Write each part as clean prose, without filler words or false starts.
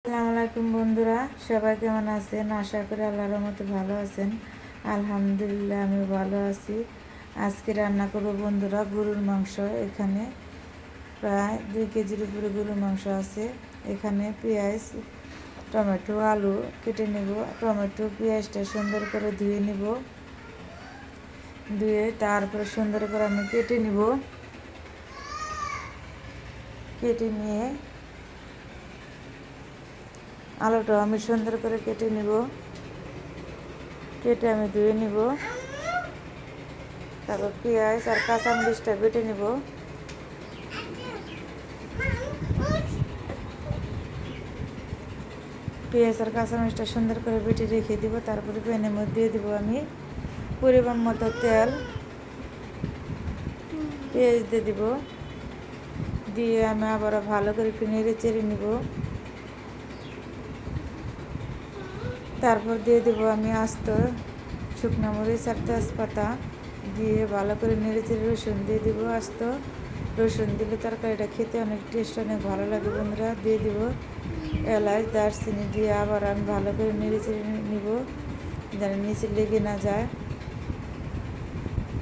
আসসালামু আলাইকুম বন্ধুরা, সবাই কেমন আছেন? আশা করি আল্লাহর রহমতে ভালো আছেন। আলহামদুলিল্লাহ আমি ভালো আছি। আজকে রান্না করব বন্ধুরা গরুর মাংস। এখানে প্রায় 2 কেজির উপরে গরুর মাংস আছে। এখানে পেঁয়াজ, টমেটো, আলু কেটে নেব। টমেটো পেঁয়াজটা সুন্দর করে ধুয়ে নেব। ধুয়ে তারপরে সুন্দর করে আমি কেটে নিব। কেটে নিয়ে আলুটা আমি সুন্দর করে কেটে নিব। কেটে আমি ধুয়ে নিব। তারপর পেঁয়াজ আর কাঁচামরিচটা বেটে নিব। পেঁয়াজ আর কাঁচামরিচটা সুন্দর করে বেটে রেখে দিব। তারপরে প্যানের মধ্যে দিয়ে দিব আমি পরিমাণ মতো তেল। পেঁয়াজ দিয়ে দিব। দিয়ে আমি আবারও ভালো করে একটু নেড়ে চেড়ে নিব। তারপর দিয়ে দেবো আমি আস্ত শুকনো মরিচ আর তেজপাতা দিয়ে ভালো করে নেড়ে চেড়ে রসুন দিয়ে দিব। আস্ত রসুন দিলে তরকারিটা খেতে অনেক টেস্ট, অনেক ভালো লাগে বন্ধুরা। দিয়ে দিব এলাচ, দারচিনি দিয়ে আবার আমি ভালো করে নেড়ে চেড়ে নিব যেন নিচে লেগে না যায়।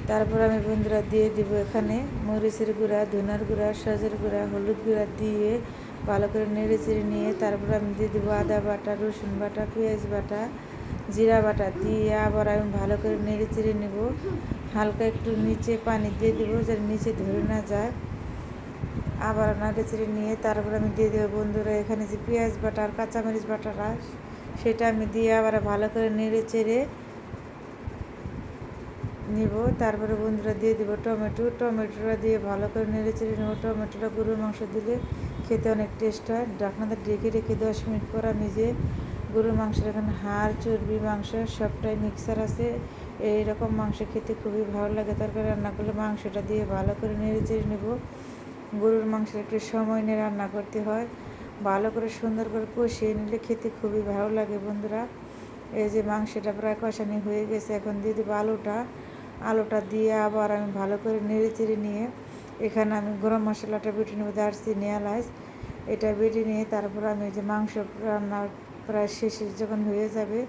তারপর আমি বন্ধুরা দিয়ে দিব এখানে মরিচের গুঁড়া, ধনার গুঁড়া, সজের গুঁড়া, হলুদ গুঁড়া দিয়ে ভালো করে নেড়ে চেড়ে নিয়ে তারপর আমি দিয়ে দেবো আদা বাটা, রসুন বাটা, পেঁয়াজ বাটা, জিরা বাটা দিয়ে আবার আমি ভালো করে নেড়ে চেড়ে নেব। হালকা একটু নিচে পানি দিয়ে দেবো যেন নিচে ধরে না যায়। আবার নেড়ে চেড়ে নিয়ে তারপর আমি দিয়ে দেবো বন্ধুরা এখানে যে পেঁয়াজ বাটা আর কাঁচামরিচ বাটাটা সেটা আমি দিয়ে আবার ভালো করে নেড়ে চেড়ে নিব। তারপরে বন্ধুরা দিয়ে দেবো টমেটোটা দিয়ে ভালো করে নেড়ে চেড়ে নেবো। টমেটোটা গরুর মাংস দিলে খেতে অনেক টেস্ট হয়। ঢাকনাটা ঢেকে রেখে 10 মিনিট পর আমি যে গরুর মাংসের এখানে হাড়, চর্বি, মাংস সবটাই মিক্সার আছে। এইরকম মাংস খেতে খুবই ভালো লাগে। তরকারি রান্না করলে মাংসটা দিয়ে ভালো করে নেড়ে চেড়ে নেব। গরুর মাংসের একটু সময় নিয়ে রান্না করতে হয়। ভালো করে সুন্দর করে কষিয়ে নিলে খেতে খুবই ভালো লাগে বন্ধুরা। এই যে মাংসটা প্রায় কষানি হয়ে গেছে। এখন দিয়ে দেবো আলুটা দিয়ে আবার আমি ভালো করে নেড়ে চেড়ে নিয়ে এখানে আমি গরম মশলাটা বেটে নেব, দারচিনি, এলাচ এটা বেটে নিয়ে তারপর আমি যে মাংস রান্নার প্রায় শেষে যখন হয়ে যাবে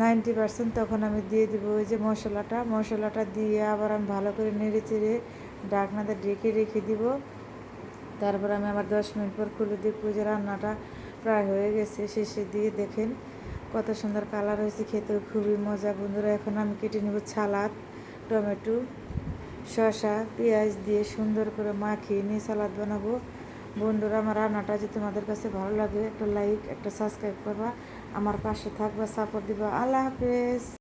90% তখন আমি দিয়ে দেবো ওই যে মশলাটা দিয়ে আবার আমি ভালো করে নেড়ে চেড়ে ঢাকনাতে ঢেকে রেখে দিব। তারপর আমি আবার 10 মিনিট পর খুলে দেখবো যে রান্নাটা প্রায় হয়ে গেছে। শেষে দিয়ে দেখেন কত সুন্দর কালার হয়েছে, খেতেও খুবই মজা বন্ধুরা। এখন আমি কেটে নেব সালাদ, টমেটো, শসা, পেঁয়াজ দিয়ে সুন্দর করে মাখিয়ে নিয়ে সালাদ বানাবো বন্ধুরা। আমার রান্নাটা যদি তোমাদের কাছে ভালো লাগে একটা লাইক, একটা সাবস্ক্রাইব করবা, আমার পাশে থাকবা, সাপোর্ট দিবা। আল্লাহ হাফেজ।